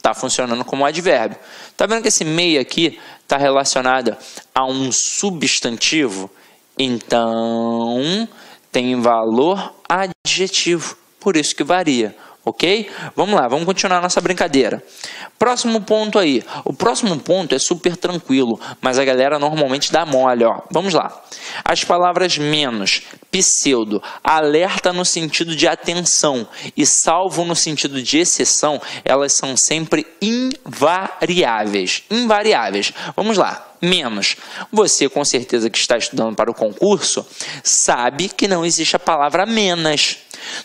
está funcionando como advérbio. Tá vendo que esse meio aqui está relacionado a um substantivo? Então, tem valor adjetivo, por isso que varia, ok? Vamos lá, vamos continuar nossa brincadeira. Próximo ponto aí. O próximo ponto é super tranquilo, mas a galera normalmente dá mole, ó. Vamos lá. As palavras menos, pseudo, alerta no sentido de atenção e salvo no sentido de exceção, elas são sempre invariáveis. Invariáveis. Vamos lá. Menos. Você, com certeza que está estudando para o concurso, sabe que não existe a palavra menos.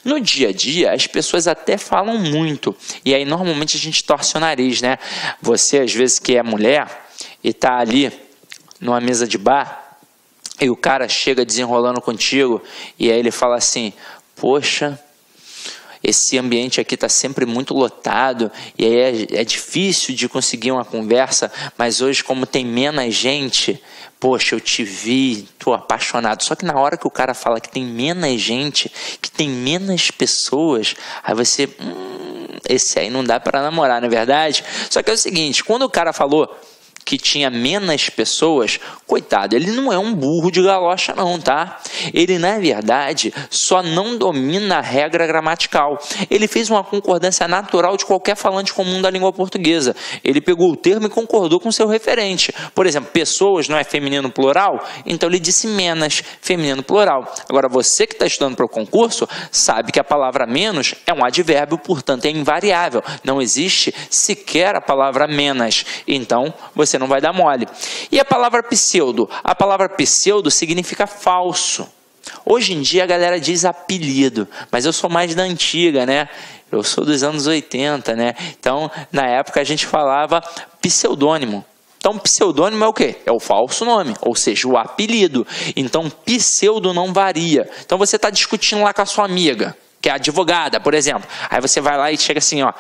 No dia a dia, as pessoas até falam muito, e aí normalmente a gente torce o nariz, né? Você, às vezes, que é mulher e está ali numa mesa de bar, e o cara chega desenrolando contigo, e aí ele fala assim, poxa, esse ambiente aqui está sempre muito lotado, e aí é difícil de conseguir uma conversa, mas hoje, como tem menos gente, poxa, eu te vi, estou apaixonado. Só que na hora que o cara fala que tem menos gente, que tem menos pessoas, aí você, esse aí não dá para namorar, não é verdade? Só que é o seguinte, quando o cara falou que tinha menos pessoas, coitado, ele não é um burro de galocha não, tá? Ele, na verdade, só não domina a regra gramatical. Ele fez uma concordância natural de qualquer falante comum da língua portuguesa. Ele pegou o termo e concordou com seu referente. Por exemplo, pessoas não é feminino plural? Então ele disse menos, feminino plural. Agora, você que está estudando para o concurso, sabe que a palavra menos é um advérbio, portanto é invariável. Não existe sequer a palavra menos. Então, você não vai dar mole. E a palavra pseudo? A palavra pseudo significa falso. Hoje em dia a galera diz apelido, mas eu sou mais da antiga, né? Eu sou dos anos 80, né? Então, na época a gente falava pseudônimo. Então, pseudônimo é o quê? É o falso nome, ou seja, o apelido. Então, pseudo não varia. Então, você está discutindo lá com a sua amiga, que é advogada, por exemplo. Aí você vai lá e chega assim, ó,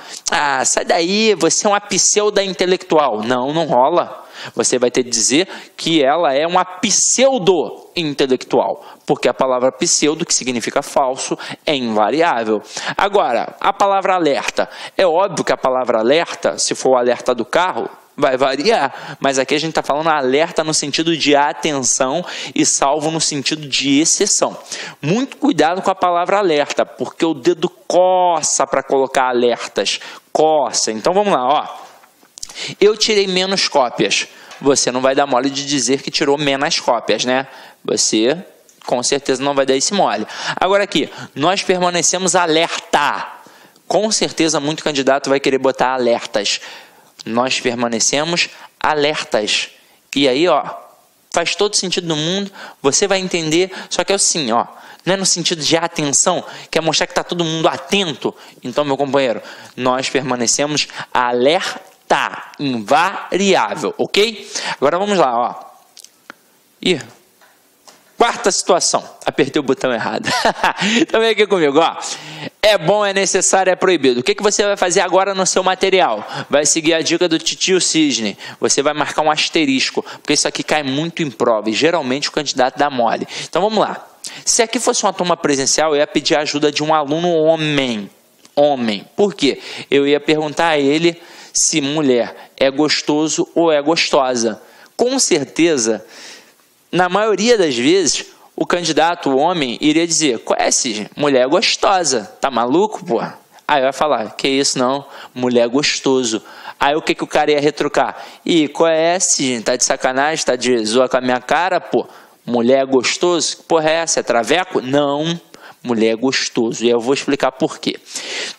sai daí, você é uma pseuda intelectual. Não, não rola. Você vai ter que dizer que ela é uma pseudo-intelectual, porque a palavra pseudo, que significa falso, é invariável. Agora, a palavra alerta. É óbvio que a palavra alerta, se for o alerta do carro, vai variar, mas aqui a gente está falando alerta no sentido de atenção e salvo no sentido de exceção. Muito cuidado com a palavra alerta, porque o dedo coça para colocar alertas, coça. Então vamos lá, ó. Eu tirei menos cópias. Você não vai dar mole de dizer que tirou menos cópias, né? Você com certeza não vai dar esse mole. Agora aqui, nós permanecemos alerta. Com certeza muito candidato vai querer botar alertas. Nós permanecemos alertas. E aí, ó, faz todo sentido do mundo, você vai entender, só que é assim, ó, não é no sentido de atenção, quer mostrar que está todo mundo atento. Então, meu companheiro, nós permanecemos alerta, invariável, ok? Agora vamos lá, ó. Quarta situação, apertei o botão errado. Então vem aqui comigo, ó. É bom, é necessário, é proibido. O que você vai fazer agora no seu material? Vai seguir a dica do titio Cisne. Você vai marcar um asterisco, porque isso aqui cai muito em prova e geralmente o candidato dá mole. Então vamos lá. Se aqui fosse uma turma presencial, eu ia pedir a ajuda de um aluno homem. Homem. Por quê? Eu ia perguntar a ele se mulher é gostoso ou é gostosa. Com certeza, na maioria das vezes, o candidato, o homem, iria dizer, conhece, mulher gostosa, tá maluco, pô? Aí vai falar, que isso não, mulher gostoso. Aí o que o cara ia retrucar? Ih, conhece, tá de sacanagem, tá de zoa com a minha cara, pô? Mulher gostoso? Que porra é essa? É traveco? Não, mulher gostoso. E eu vou explicar por quê.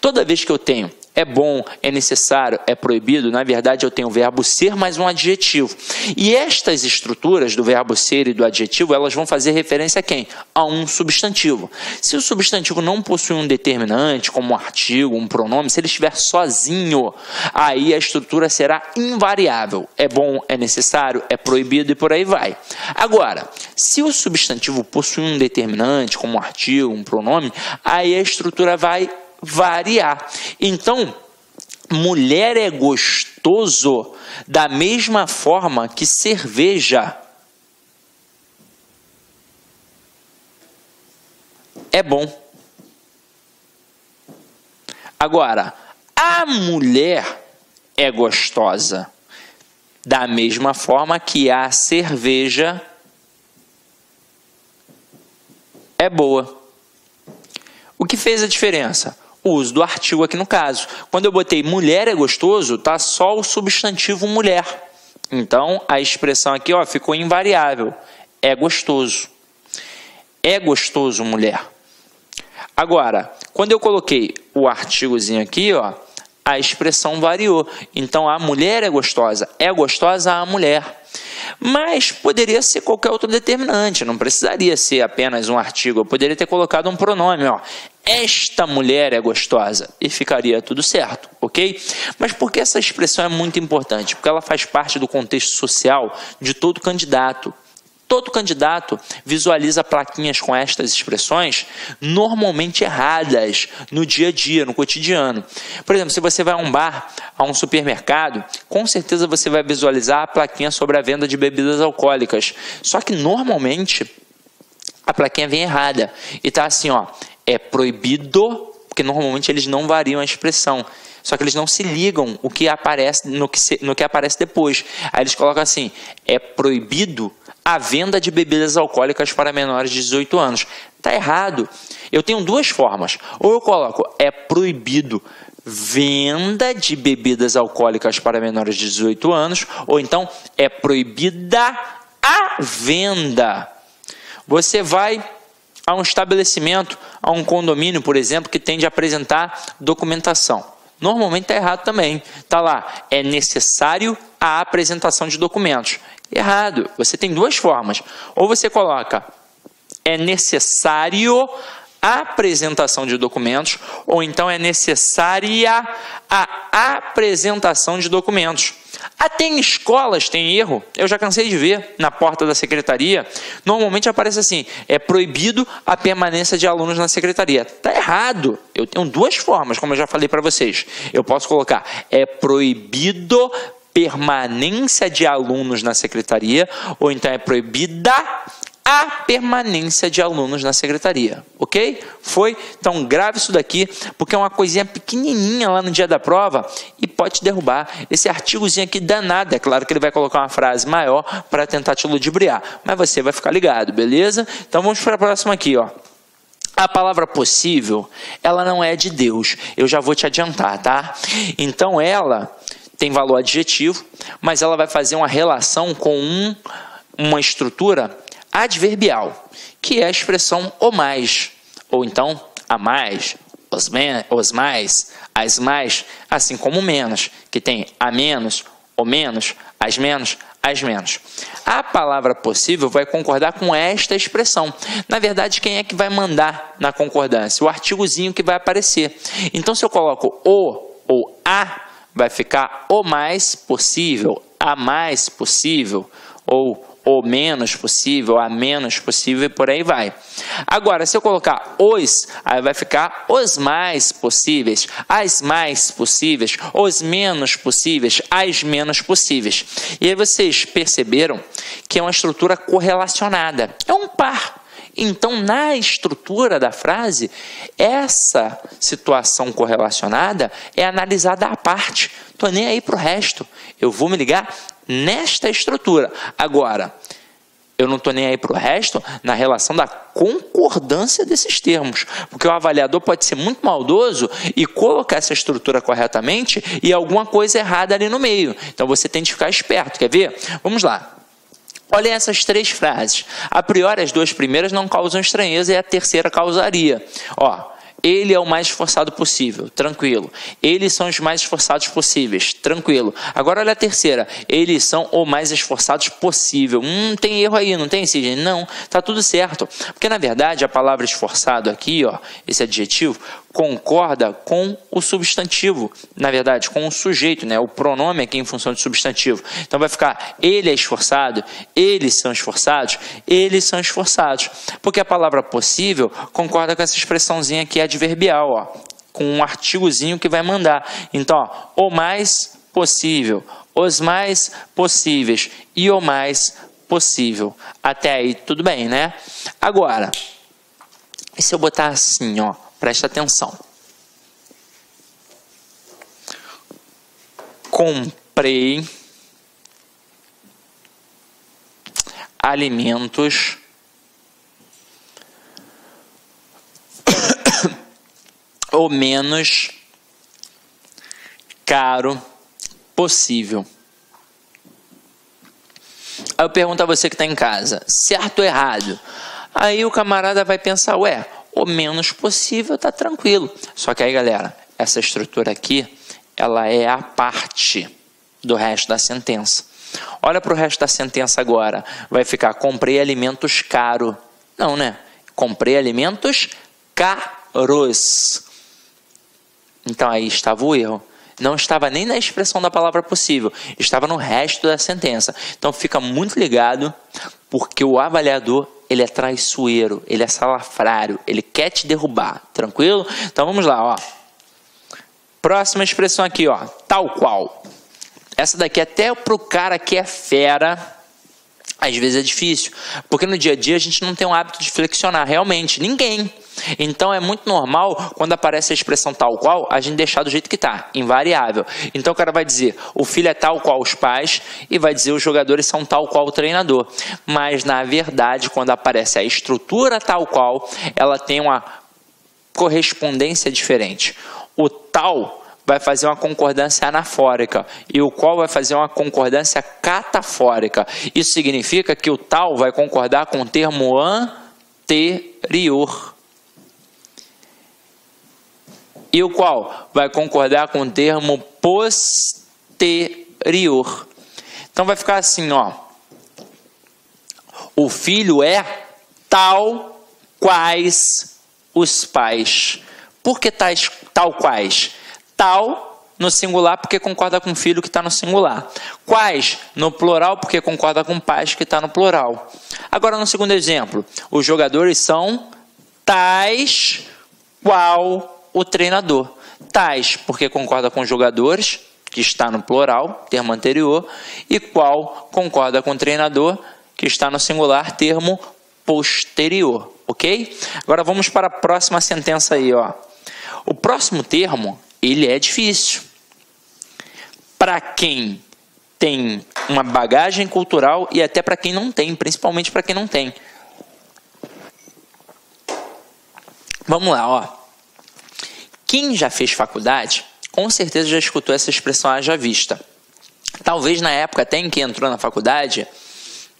Toda vez que eu tenho é bom, é necessário, é proibido, na verdade eu tenho o verbo ser mais um adjetivo. E estas estruturas do verbo ser e do adjetivo, elas vão fazer referência a quem? A um substantivo. Se o substantivo não possui um determinante, como um artigo, um pronome, se ele estiver sozinho, aí a estrutura será invariável. É bom, é necessário, é proibido e por aí vai. Agora, se o substantivo possui um determinante, como um artigo, um pronome, aí a estrutura vai variar. Então, mulher é gostoso da mesma forma que cerveja é bom. Agora, a mulher é gostosa. Da mesma forma que a cerveja é boa. O que fez a diferença? O uso do artigo aqui no caso. Quando eu botei mulher é gostoso, tá só o substantivo mulher. Então, a expressão aqui, ó, ficou invariável. É gostoso. É gostoso, mulher. Agora, quando eu coloquei o artigozinho aqui, ó, a expressão variou. Então, a mulher é gostosa a mulher. Mas poderia ser qualquer outro determinante, não precisaria ser apenas um artigo. Eu poderia ter colocado um pronome, ó. Esta mulher é gostosa, e ficaria tudo certo, ok? Mas por que essa expressão é muito importante? Porque ela faz parte do contexto social de todo candidato. Todo candidato visualiza plaquinhas com estas expressões normalmente erradas no dia a dia, no cotidiano. Por exemplo, se você vai a um bar, a um supermercado, com certeza você vai visualizar a plaquinha sobre a venda de bebidas alcoólicas. Só que normalmente a plaquinha vem errada e tá assim, ó, é proibido, porque normalmente eles não variam a expressão. Só que eles não se ligam o que aparece no que aparece depois. Aí eles colocam assim, é proibido a venda de bebidas alcoólicas para menores de 18 anos. Está errado. Eu tenho duas formas. Ou eu coloco, é proibido venda de bebidas alcoólicas para menores de 18 anos, ou então é proibida a venda. Você vai a um estabelecimento, a um condomínio, por exemplo, que tem de apresentar documentação. Normalmente está errado também. Está lá, é necessário a apresentação de documentos. Errado. Você tem duas formas. Ou você coloca, é necessário a apresentação de documentos, ou então é necessária a apresentação de documentos. Até em escolas tem erro, eu já cansei de ver na porta da secretaria, normalmente aparece assim, é proibido a permanência de alunos na secretaria. Está errado, eu tenho duas formas, como eu já falei para vocês. Eu posso colocar, é proibido permanência de alunos na secretaria, ou então é proibida a permanência de alunos na secretaria, ok? Foi? Então grave isso daqui, porque é uma coisinha pequenininha lá no dia da prova e pode te derrubar. Esse artigozinho aqui danado, é claro que ele vai colocar uma frase maior para tentar te ludibriar, mas você vai ficar ligado, beleza? Então vamos para a próxima aqui, ó. A palavra possível, ela não é de Deus, eu já vou te adiantar, tá? Então ela tem valor adjetivo, mas ela vai fazer uma relação com uma estrutura adverbial, que é a expressão o mais, ou então a mais, os mais, as mais, assim como o menos, que tem a menos, o menos, as menos, as menos. A palavra possível vai concordar com esta expressão. Na verdade, quem é que vai mandar na concordância? O artigozinho que vai aparecer. Então, se eu coloco o ou a, vai ficar o mais possível, a mais possível, ou o menos possível, a menos possível e por aí vai. Agora, se eu colocar os, aí vai ficar os mais possíveis, as mais possíveis, os menos possíveis, as menos possíveis. E aí vocês perceberam que é uma estrutura correlacionada, é um par. Então, na estrutura da frase, essa situação correlacionada é analisada à parte. Estou nem aí para o resto. Eu vou me ligar nesta estrutura. Agora, eu não estou nem aí para o resto na relação da concordância desses termos. Porque o avaliador pode ser muito maldoso e colocar essa estrutura corretamente e alguma coisa errada ali no meio. Então, você tem de ficar esperto. Quer ver? Vamos lá. Olhem essas três frases. A priori, as duas primeiras não causam estranheza e a terceira causaria. Ó, ele é o mais esforçado possível, tranquilo. Eles são os mais esforçados possíveis, tranquilo. Agora olha a terceira. Eles são o mais esforçados possível. Tem erro aí, não tem, Sidney? Não, tá tudo certo. Porque na verdade a palavra esforçado aqui, ó, esse adjetivo, concorda com o substantivo, na verdade, com o sujeito, né? O pronome aqui em função de substantivo. Então vai ficar ele é esforçado, eles são esforçados, eles são esforçados. Porque a palavra possível concorda com essa expressãozinha aqui adverbial, ó, com um artigozinho que vai mandar. Então, ó, o mais possível, os mais possíveis e o mais possível. Até aí tudo bem, né? Agora, e se eu botar assim, ó, presta atenção. comprei alimentos o menos caro possível. Aí eu pergunto a você que está em casa, certo ou errado? Aí o camarada vai pensar, ué, o menos possível tá tranquilo. Só que aí, galera, essa estrutura aqui, ela é a parte do resto da sentença. Olha para o resto da sentença agora. Vai ficar, comprei alimentos caros. Não, né? Comprei alimentos caros. Então aí estava o erro. Não estava nem na expressão da palavra possível, estava no resto da sentença. Então fica muito ligado, porque o avaliador, ele é traiçoeiro, ele é salafrário, ele quer te derrubar, tranquilo? Então vamos lá, ó. Próxima expressão aqui, ó, tal qual. Essa daqui até para o cara que é fera, às vezes é difícil, porque no dia a dia a gente não tem o hábito de flexionar, realmente, ninguém. Então é muito normal, quando aparece a expressão tal qual, a gente deixar do jeito que está, invariável. Então o cara vai dizer, o filho é tal qual os pais, e vai dizer, os jogadores são tal qual o treinador. Mas na verdade, quando aparece a estrutura tal qual, ela tem uma correspondência diferente. O tal vai fazer uma concordância anafórica e o qual vai fazer uma concordância catafórica. Isso significa que o tal vai concordar com o termo anterior. E o qual vai concordar com o termo posterior. Então vai ficar assim, ó. O filho é tal quais os pais. Por que tal quais? Tal no singular porque concorda com o filho que está no singular. Quais no plural porque concorda com pais que está no plural. Agora no segundo exemplo, os jogadores são tais qual o treinador. Tais porque concorda com os jogadores, que está no plural, termo anterior, e qual concorda com o treinador, que está no singular, termo posterior, ok? Agora vamos para a próxima sentença aí, ó. O próximo termo, ele é difícil. Para quem tem uma bagagem cultural e até para quem não tem, principalmente para quem não tem. Vamos lá, ó. Quem já fez faculdade, com certeza já escutou essa expressão haja vista. Talvez na época até em que entrou na faculdade,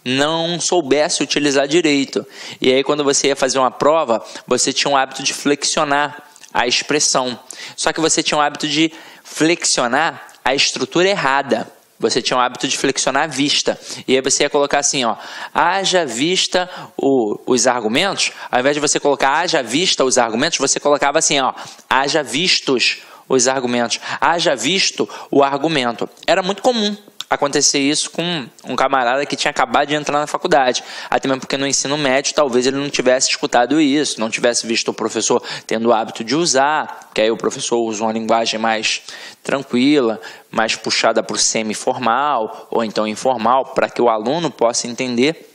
não soubesse utilizar direito. E aí quando você ia fazer uma prova, você tinha o hábito de flexionar a expressão. Só que você tinha o hábito de flexionar a estrutura errada. Você tinha o hábito de flexionar a vista. E aí você ia colocar assim, ó, haja vista os argumentos. Ao invés de você colocar haja vista os argumentos, você colocava assim, ó, haja vistos os argumentos. Haja visto o argumento. Era muito comum acontecer isso com um camarada que tinha acabado de entrar na faculdade. Até mesmo porque no ensino médio talvez ele não tivesse escutado isso, não tivesse visto o professor tendo o hábito de usar, que aí o professor usa uma linguagem mais tranquila, mais puxada para o semi-formal ou então informal, para que o aluno possa entender.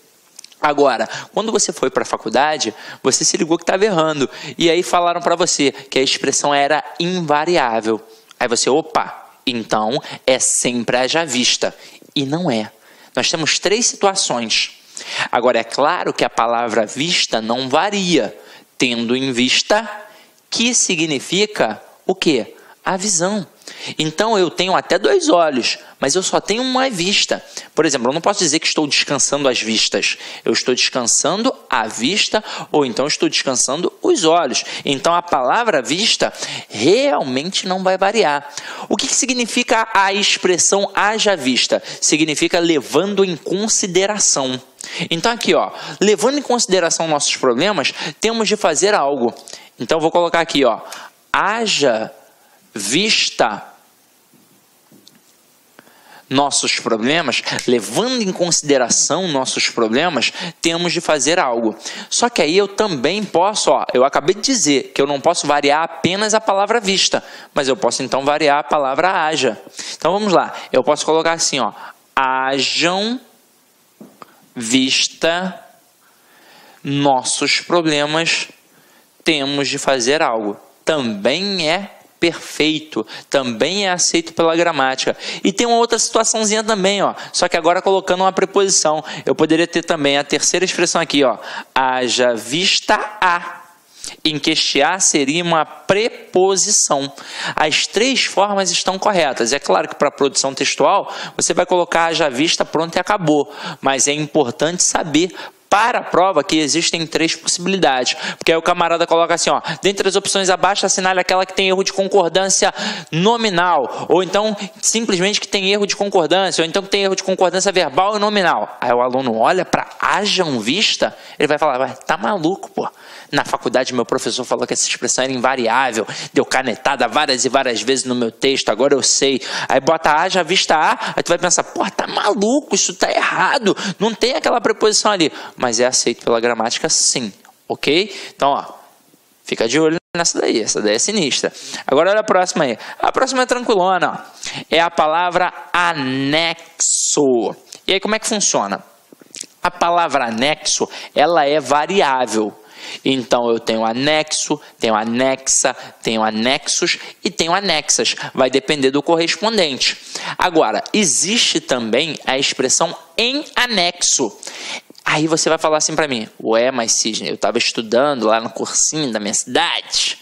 Agora, quando você foi para a faculdade, você se ligou que estava errando. E aí falaram para você que a expressão era invariável. Aí você, opa, então é sempre haja vista. E não é. Nós temos 3 situações. Agora, é claro que a palavra vista não varia, tendo em vista que significa o quê? A visão. Então eu tenho até 2 olhos, mas eu só tenho uma vista. Por exemplo, eu não posso dizer que estou descansando as vistas. Eu estou descansando a vista ou então estou descansando os olhos. Então a palavra vista realmente não vai variar. O que significa a expressão haja vista? Significa levando em consideração. Então aqui, ó, levando em consideração nossos problemas, temos de fazer algo. Então eu vou colocar aqui, ó, haja vista nossos problemas, levando em consideração nossos problemas, temos de fazer algo. Só que aí eu também posso, ó, eu acabei de dizer que eu não posso variar apenas a palavra vista, mas eu posso então variar a palavra haja. Então vamos lá, eu posso colocar assim, ó, hajam vista nossos problemas, temos de fazer algo. Também é perfeito também é aceito pela gramática. E tem uma outra situaçãozinha também, ó, só que agora colocando uma preposição. Eu poderia ter também a terceira expressão aqui, ó, haja vista a, em que este a seria uma preposição. As três formas estão corretas. É claro que para a produção textual, você vai colocar haja vista, pronto e acabou. Mas é importante saber para a prova que existem três possibilidades, porque aí o camarada coloca assim, ó, dentre as opções abaixo, assinale aquela que tem erro de concordância nominal, ou então simplesmente que tem erro de concordância, ou então que tem erro de concordância verbal e nominal. Aí o aluno olha para hajam vista, ele vai falar, tá maluco, pô. Na faculdade meu professor falou que essa expressão era invariável, deu canetada várias e várias vezes no meu texto, agora eu sei. Aí bota haja vista a, aí tu vai pensar, pô, tá maluco, isso tá errado, não tem aquela preposição ali. Mas é aceito pela gramática sim, ok? Então, ó, fica de olho nessa daí, essa daí é sinistra. Agora olha a próxima aí. A próxima é tranquilona, ó. É a palavra anexo. E aí como é que funciona? A palavra anexo, ela é variável. Então, eu tenho anexo, tenho anexa, tenho anexos e tenho anexas. Vai depender do correspondente. Agora, existe também a expressão em anexo. Aí você vai falar assim para mim, ué, mas Sidney, eu estava estudando lá no cursinho da minha cidade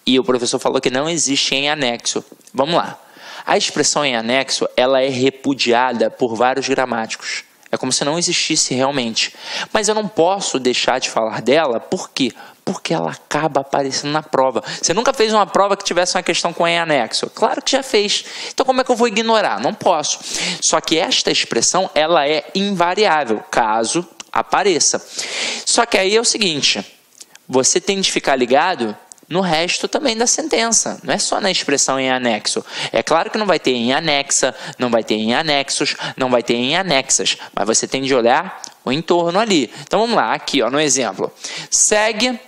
e o professor falou que não existe em anexo. Vamos lá. A expressão em anexo, ela é repudiada por vários gramáticos. É como se não existisse realmente. Mas eu não posso deixar de falar dela, por quê? Porque ela acaba aparecendo na prova. Você nunca fez uma prova que tivesse uma questão com em anexo? Claro que já fez. Então como é que eu vou ignorar? Não posso. Só que esta expressão, ela é invariável, caso apareça. Só que aí é o seguinte, você tem de ficar ligado no resto também da sentença, não é só na expressão em anexo. É claro que não vai ter em anexa, não vai ter em anexos, não vai ter em anexas, mas você tem de olhar o entorno ali. Então vamos lá, aqui ó, no exemplo. Segue,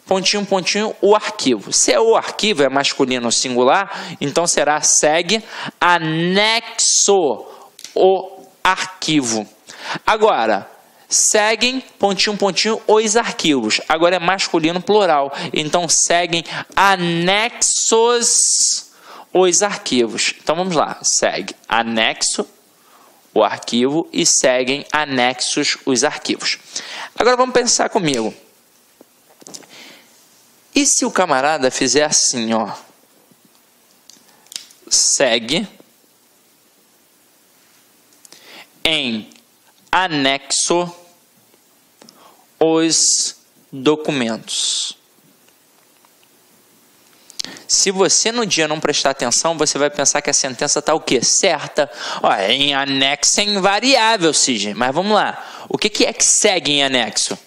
pontinho, pontinho, o arquivo. Se é o arquivo, é masculino singular, então será segue anexo o arquivo. Agora, seguem, pontinho, pontinho, os arquivos. Agora é masculino plural. Então, seguem anexos os arquivos. Então, vamos lá. Segue anexo o arquivo e seguem anexos os arquivos. Agora, vamos pensar comigo. E se o camarada fizer assim, ó? Segue em anexo os documentos. Se você no dia não prestar atenção, você vai pensar que a sentença está o quê? Certa. Ó, em anexo é invariável, Sidney. Mas vamos lá. O que é que segue em anexo?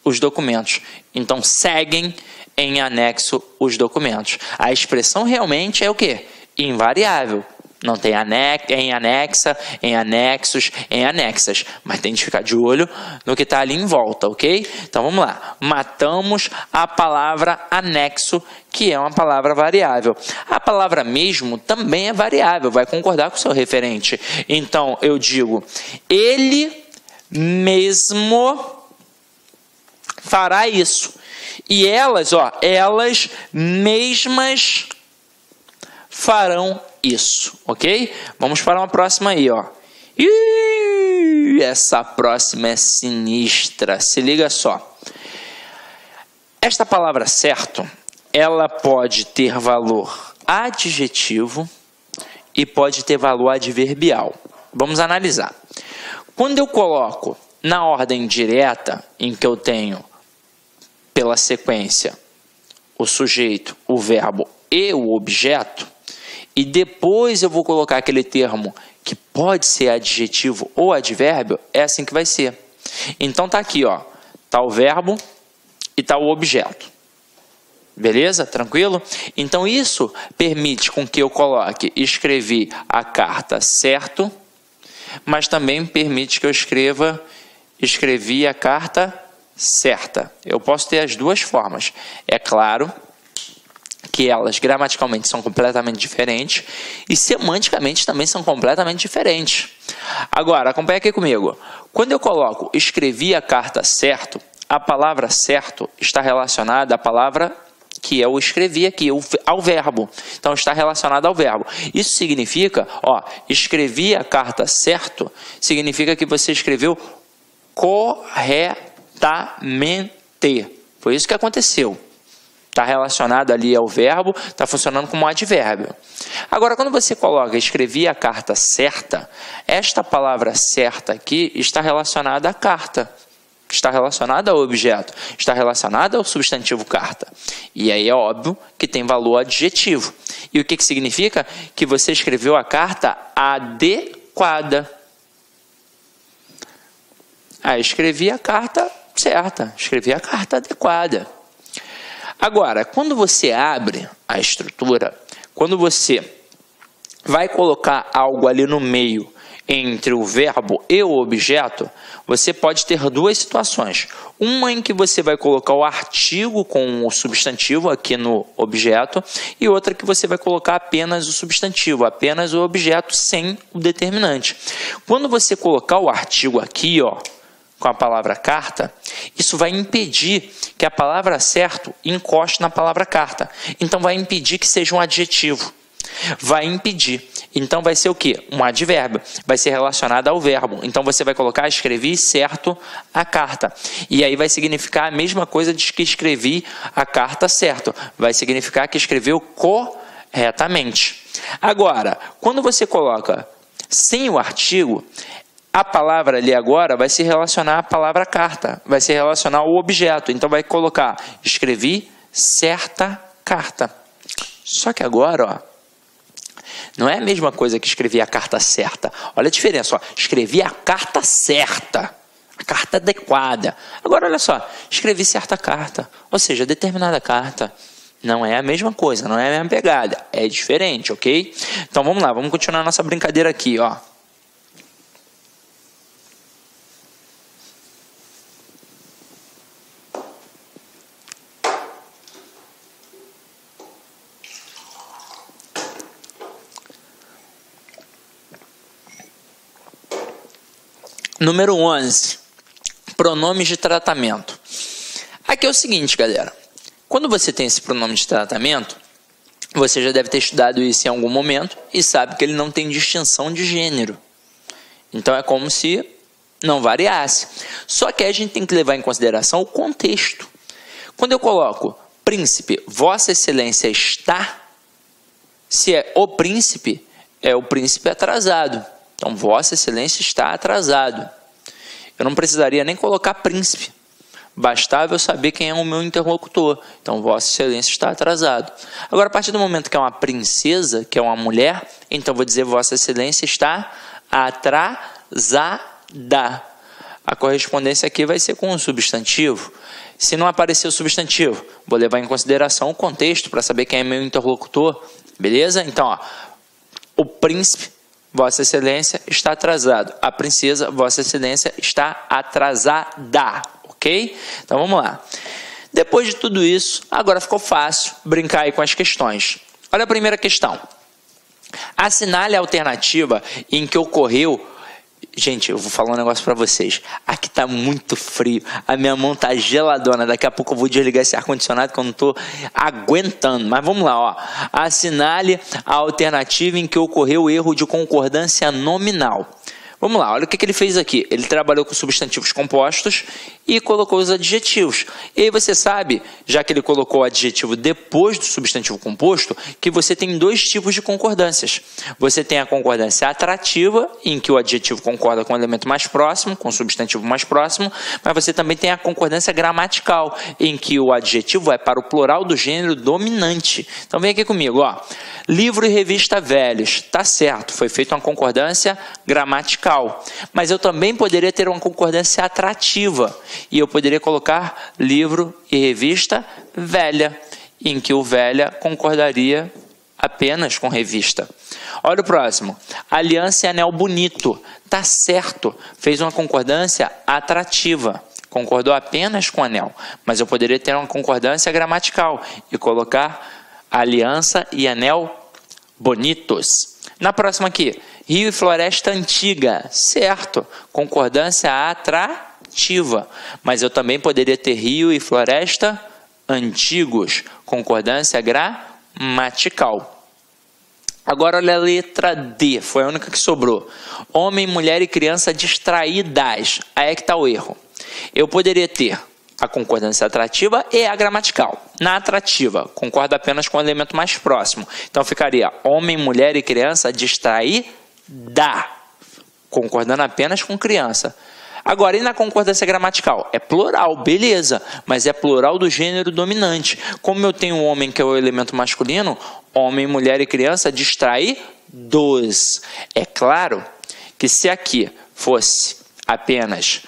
Os documentos. Então, seguem em anexo os documentos. A expressão realmente é o quê? Invariável. Não tem em anexa, em anexos, em anexas. Mas tem de ficar de olho no que está ali em volta, ok? Então vamos lá. Matamos a palavra anexo, que é uma palavra variável. A palavra mesmo também é variável, vai concordar com o seu referente. Então eu digo, ele mesmo fará isso. E elas, ó, elas mesmas farão isso, ok? Vamos para uma próxima aí, ó. Essa próxima é sinistra. Se liga só. Esta palavra certo, ela pode ter valor adjetivo e pode ter valor adverbial. Vamos analisar. Quando eu coloco na ordem direta, em que eu tenho pela sequência o sujeito, o verbo e o objeto, e depois eu vou colocar aquele termo que pode ser adjetivo ou advérbio, é assim que vai ser. Então tá aqui, ó, tá o verbo e tá o objeto. Beleza? Tranquilo? Então isso permite com que eu coloque, escrevi a carta certo, mas também permite que eu escrevi a carta certa. Eu posso ter as duas formas. É claro que elas gramaticalmente são completamente diferentes e semanticamente também são completamente diferentes. Agora, acompanha aqui comigo. Quando eu coloco escrevi a carta certo, a palavra certo está relacionada à palavra que eu escrevi aqui, ao verbo. Então, está relacionado ao verbo. Isso significa, ó, escrevi a carta certo, significa que você escreveu corretamente. Foi isso que aconteceu. Está relacionado ali ao verbo, está funcionando como advérbio. Agora, quando você coloca escrevi a carta certa, esta palavra certa aqui está relacionada à carta. Está relacionada ao objeto, está relacionada ao substantivo carta. E aí é óbvio que tem valor adjetivo. E o que significa? Que você escreveu a carta adequada. Escrevi a carta certa, escrevi a carta adequada. Agora, quando você abre a estrutura, quando você vai colocar algo ali no meio, entre o verbo e o objeto, você pode ter duas situações. Uma em que você vai colocar o artigo com o substantivo aqui no objeto e outra que você vai colocar apenas o substantivo, apenas o objeto sem o determinante. Quando você colocar o artigo aqui, ó, com a palavra carta, isso vai impedir que a palavra certo encoste na palavra carta. Então vai impedir que seja um adjetivo. Vai impedir. Então vai ser o quê? Um advérbio. Vai ser relacionado ao verbo. Então você vai colocar escrevi certo a carta. E aí vai significar a mesma coisa de que escrevi a carta certo. Vai significar que escreveu corretamente. Agora, quando você coloca sem o artigo, a palavra ali agora vai se relacionar à palavra carta. Vai se relacionar ao objeto. Então vai colocar escrevi certa carta. Só que agora, ó, não é a mesma coisa que escrevi a carta certa. Olha a diferença, ó. Escrevi a carta certa, a carta adequada. Agora, olha só, escrevi certa carta, ou seja, determinada carta. Não é a mesma coisa, não é a mesma pegada. É diferente, ok? Então, vamos lá, vamos continuar nossa brincadeira aqui, ó. Número 11, pronomes de tratamento. Aqui é o seguinte, galera. Quando você tem esse pronome de tratamento, você já deve ter estudado isso em algum momento e sabe que ele não tem distinção de gênero. Então é como se não variasse. Só que a gente tem que levar em consideração o contexto. Quando eu coloco príncipe, Vossa Excelência está, se é o príncipe atrasado. Então, Vossa Excelência está atrasado. Eu não precisaria nem colocar príncipe. Bastava eu saber quem é o meu interlocutor. Então, Vossa Excelência está atrasado. Agora, a partir do momento que é uma princesa, que é uma mulher, então vou dizer Vossa Excelência está atrasada. A correspondência aqui vai ser com o substantivo. Se não aparecer o substantivo, vou levar em consideração o contexto para saber quem é meu interlocutor. Beleza? Então, ó, o príncipe, Vossa Excelência está atrasado. A princesa, Vossa Excelência está atrasada. Ok? Então vamos lá. Depois de tudo isso, agora ficou fácil brincar aí com as questões. Olha a primeira questão. Assinale a alternativa em que ocorreu... Gente, eu vou falar um negócio para vocês. Aqui tá muito frio. A minha mão tá geladona. Daqui a pouco eu vou desligar esse ar-condicionado que eu não tô aguentando. Mas vamos lá, ó. Assinale a alternativa em que ocorreu o erro de concordância nominal. Vamos lá, olha o que ele fez aqui. Ele trabalhou com substantivos compostos e colocou os adjetivos. E aí você sabe, já que ele colocou o adjetivo depois do substantivo composto, que você tem dois tipos de concordâncias. Você tem a concordância atrativa, em que o adjetivo concorda com o elemento mais próximo, com o substantivo mais próximo, mas você também tem a concordância gramatical, em que o adjetivo vai para o plural do gênero dominante. Então vem aqui comigo, ó. Livro e revista velhos. Tá certo, foi feita uma concordância gramatical. Mas eu também poderia ter uma concordância atrativa e eu poderia colocar livro e revista velha, em que o velha concordaria apenas com revista. Olha o próximo. Aliança e anel bonito. Tá certo, fez uma concordância atrativa. Concordou apenas com anel, mas eu poderia ter uma concordância gramatical e colocar aliança e anel bonitos. Na próxima aqui, rio e floresta antiga, certo, concordância atrativa, mas eu também poderia ter rio e floresta antigos, concordância gramatical. Agora olha a letra D, foi a única que sobrou. Homem, mulher e criança distraídas. Aí é que está o erro. Eu poderia ter a concordância atrativa e a gramatical. Na atrativa, concordo apenas com o elemento mais próximo. Então ficaria homem, mulher e criança distraída, concordando apenas com criança. Agora, e na concordância gramatical? É plural, beleza, mas é plural do gênero dominante. Como eu tenho homem, que é o elemento masculino, homem, mulher e criança distraídos. É claro que se aqui fosse apenas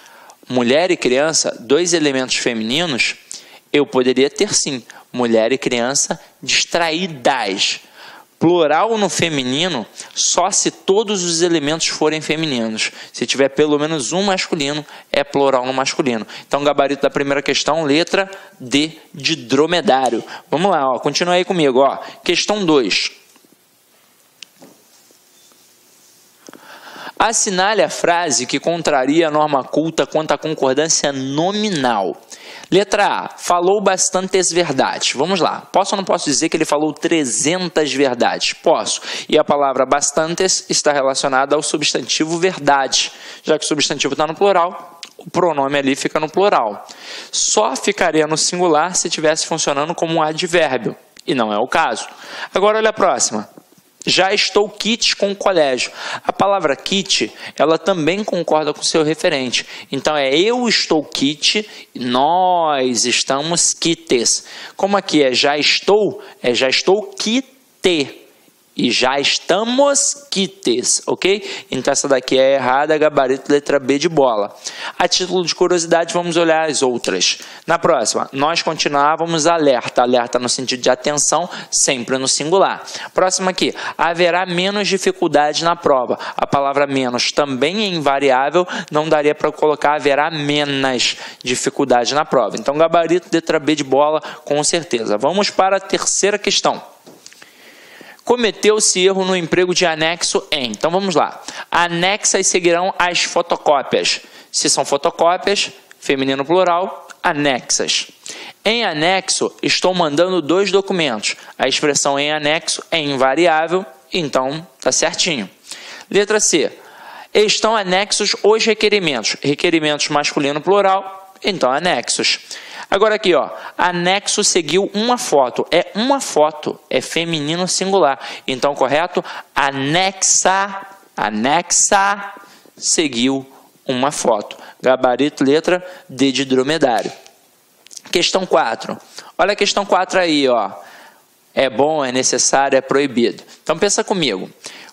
mulher e criança, dois elementos femininos, eu poderia ter sim, mulher e criança distraídas. Plural no feminino só se todos os elementos forem femininos. Se tiver pelo menos um masculino, é plural no masculino. Então, gabarito da primeira questão, letra D de dromedário. Vamos lá, ó, continua aí comigo. Ó. Questão 2. Assinale a frase que contraria a norma culta quanto à concordância nominal. Letra A, falou bastantes verdades. Vamos lá, posso ou não posso dizer que ele falou 300 verdades? Posso. E a palavra bastantes está relacionada ao substantivo verdade. Já que o substantivo está no plural, o pronome ali fica no plural. Só ficaria no singular se estivesse funcionando como um advérbio. E não é o caso. Agora olha a próxima. Já estou quites com o colégio. A palavra quite, ela também concorda com o seu referente. Então, é eu estou quite, nós estamos quites. Como aqui é já estou quite. E já estamos quites, ok? Então, essa daqui é errada, gabarito letra B de bola. A título de curiosidade, vamos olhar as outras. Na próxima, nós continuávamos alerta. Alerta no sentido de atenção, sempre no singular. Próxima aqui, haverá menos dificuldade na prova. A palavra menos também é invariável, não daria para colocar haverá menos dificuldade na prova. Então, gabarito letra B de bola, com certeza. Vamos para a terceira questão. Cometeu-se erro no emprego de anexo em. Então vamos lá. Anexas seguirão as fotocópias. Se são fotocópias, feminino plural, anexas. Em anexo, estou mandando 2 documentos. A expressão em anexo é invariável, então tá certinho. Letra C. Estão anexos os requerimentos. Requerimentos masculino plural, então anexos. Agora aqui, ó, anexo seguiu uma foto. É uma foto, é feminino singular. Então, correto? Anexa seguiu uma foto. Gabarito, letra D de dromedário. Questão 4. Olha a questão 4 aí, ó. É bom, é necessário, é proibido. Então, pensa comigo.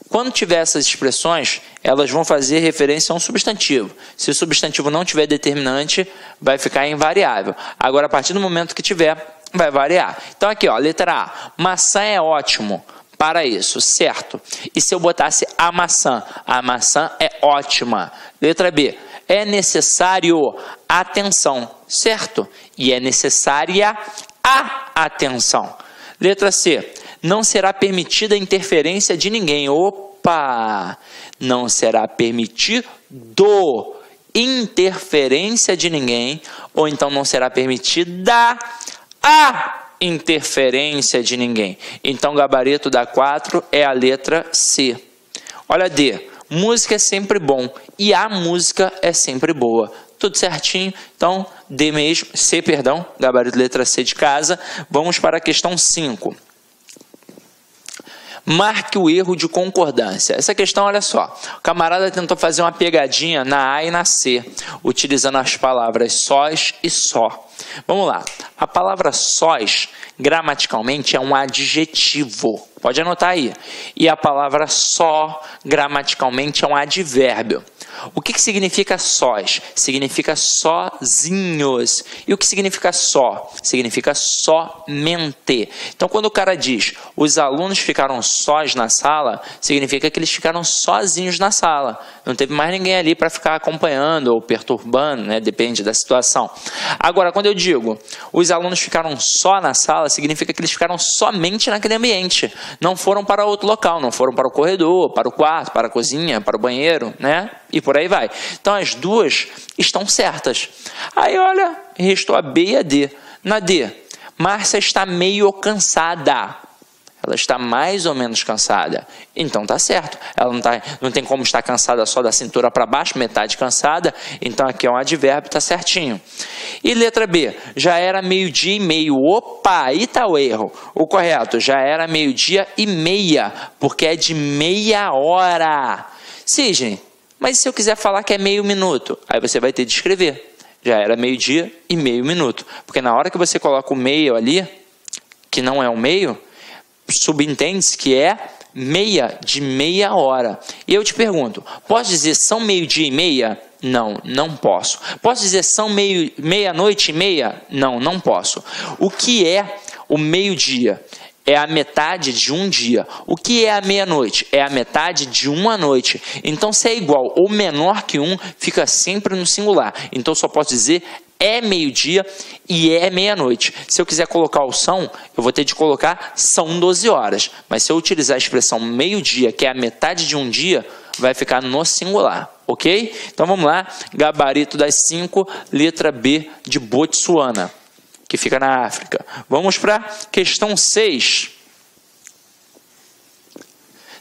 Quando tiver essas expressões, elas vão fazer referência a um substantivo. Se o substantivo não tiver determinante, vai ficar invariável. Agora, a partir do momento que tiver, vai variar. Então, aqui, ó, letra A. Maçã é ótimo para isso, certo? E se eu botasse a maçã? A maçã é ótima. Letra B. É necessário atenção, certo? E é necessária a atenção. Letra C. Não será permitida a interferência de ninguém. Opa! Não será permitido interferência de ninguém. Ou então não será permitida a interferência de ninguém. Então, gabarito da 4 é a letra C. Olha D. Música é sempre bom. E a música é sempre boa. Tudo certinho. Então, D mesmo. C, perdão. Gabarito letra C de casa. Vamos para a questão 5. Marque o erro de concordância. Essa questão, olha só, o camarada tentou fazer uma pegadinha na A e na C, utilizando as palavras sós e só. Vamos lá. A palavra sós, gramaticalmente, é um adjetivo. Pode anotar aí. E a palavra só, gramaticalmente, é um advérbio. O que significa sós? Significa sozinhos. E o que significa só? Significa somente. Então, quando o cara diz os alunos ficaram sós na sala, significa que eles ficaram sozinhos na sala. Não teve mais ninguém ali para ficar acompanhando ou perturbando, né? Depende da situação. Agora, quando eu digo os alunos ficaram só na sala, significa que eles ficaram somente naquele ambiente. Não foram para outro local, não foram para o corredor, para o quarto, para a cozinha, para o banheiro, né? E por aí vai. Então, as duas estão certas. Aí, olha, restou a B e a D. Na D, Márcia está meio cansada. Ela está mais ou menos cansada. Então tá certo. Ela não tem como estar cansada só da cintura para baixo, metade cansada. Então aqui é um advérbio, tá certinho. E letra B, já era 12:30. Opa, aí tá o erro. O correto, já era 12:30, porque é de meia hora. Sidney, mas se eu quiser falar que é meio minuto? Aí você vai ter de escrever. Já era 12:30. Porque na hora que você coloca o meio ali, que não é o meio, subentende-se que é de meia hora. E eu te pergunto, posso dizer são 12:30? Não, não posso. Posso dizer são meia-noite e meia? Não, não posso. O que é o meio-dia? É a metade de um dia. O que é a meia-noite? É a metade de uma noite. Então, se é igual ou menor que 1, fica sempre no singular. Então, só posso dizer é meio-dia e é meia-noite. Se eu quiser colocar o são, eu vou ter de colocar são 12 horas. Mas se eu utilizar a expressão meio-dia, que é a metade de um dia, vai ficar no singular, ok? Então vamos lá, gabarito das 5, letra B de Botsuana, que fica na África. Vamos para questão 6.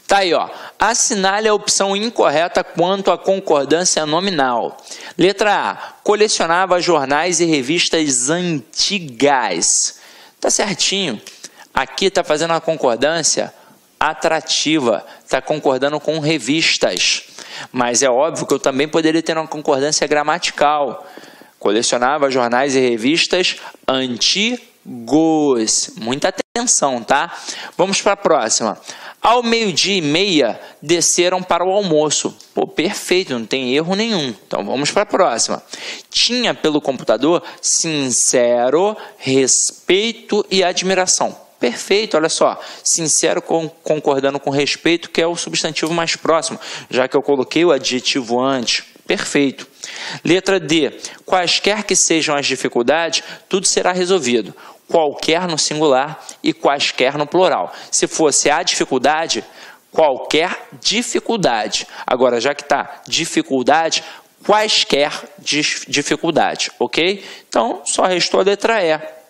Tá aí, ó. Assinale a opção incorreta quanto à concordância nominal. Letra A. Colecionava jornais e revistas antigas. Tá certinho. Aqui tá fazendo uma concordância atrativa. Tá concordando com revistas. Mas é óbvio que eu também poderia ter uma concordância gramatical. Colecionava jornais e revistas antigos. Muita atenção, tá? Vamos para a próxima. Ao 12:30, desceram para o almoço. Pô, perfeito, não tem erro nenhum. Então, vamos para a próxima. Tinha pelo computador sincero respeito e admiração. Perfeito, olha só. Sincero concordando com respeito, que é o substantivo mais próximo, já que eu coloquei o adjetivo antes. Perfeito. Letra D. Quaisquer que sejam as dificuldades, tudo será resolvido. Qualquer no singular e quaisquer no plural. Se fosse a dificuldade, qualquer dificuldade. Agora, já que está dificuldade, quaisquer dificuldade, ok? Então, só restou a letra E.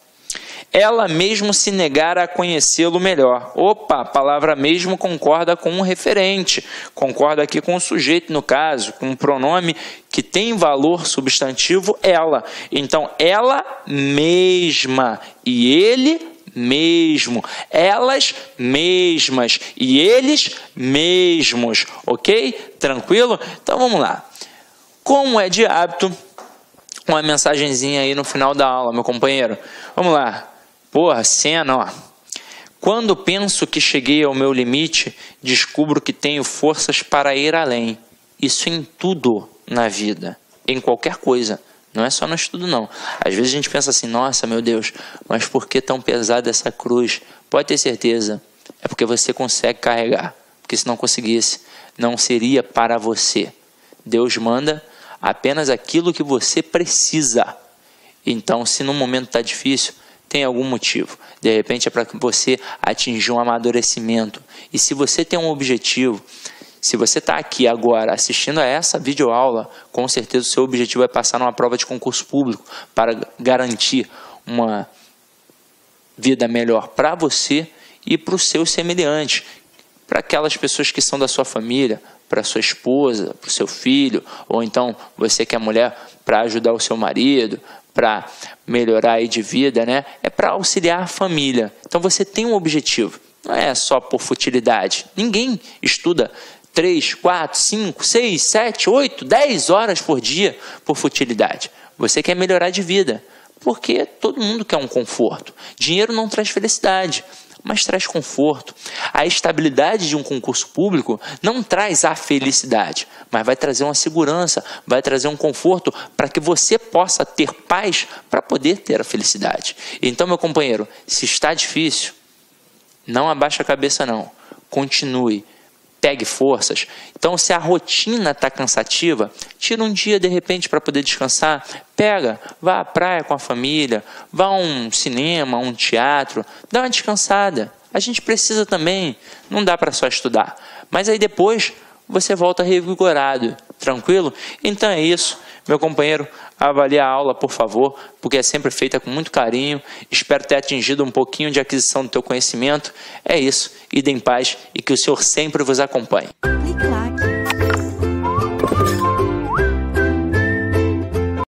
Ela mesmo se negara a conhecê-lo melhor. Opa, a palavra mesmo concorda com um referente, concorda aqui com o sujeito no caso, com um pronome que tem valor substantivo ela. Então, ela mesma e ele mesmo, elas mesmas e eles mesmos, ok? Tranquilo? Então, vamos lá. Como é de hábito, uma mensagenzinha aí no final da aula, meu companheiro. Vamos lá. Porra, cena, ó. Quando penso que cheguei ao meu limite, descubro que tenho forças para ir além. Isso em tudo na vida, em qualquer coisa. Não é só no estudo, não. Às vezes a gente pensa assim, nossa, meu Deus, mas por que tão pesada essa cruz? Pode ter certeza, é porque você consegue carregar. Porque se não conseguisse, não seria para você. Deus manda apenas aquilo que você precisa. Então, se no momento está difícil, tem algum motivo. De repente é para que você atingir um amadurecimento. E se você tem um objetivo, se você está aqui agora assistindo a essa videoaula, com certeza o seu objetivo é passar numa prova de concurso público para garantir uma vida melhor para você e para os seus semelhantes, para aquelas pessoas que são da sua família, para sua esposa, para o seu filho, ou então você que é mulher, para ajudar o seu marido, para melhorar aí de vida, né? É para auxiliar a família. Então você tem um objetivo, não é só por futilidade. Ninguém estuda 3, 4, 5, 6, 7, 8, 10 horas por dia por futilidade. Você quer melhorar de vida, porque todo mundo quer um conforto. Dinheiro não traz felicidade, mas traz conforto. A estabilidade de um concurso público não traz a felicidade, mas vai trazer uma segurança, vai trazer um conforto para que você possa ter paz para poder ter a felicidade. Então, meu companheiro, se está difícil, não abaixe a cabeça não, continue, pegue forças. Então, se a rotina está cansativa, tira um dia de repente para poder descansar, pega, vá à praia com a família, vá a um cinema, a um teatro, dá uma descansada. A gente precisa também, não dá para só estudar. Mas aí depois você volta revigorado, Tranquilo? Então é isso, meu companheiro. Avalie a aula, por favor, porque é sempre feita com muito carinho. Espero ter atingido um pouquinho de aquisição do teu conhecimento. É isso, ide em paz e que o Senhor sempre vos acompanhe. Clique like.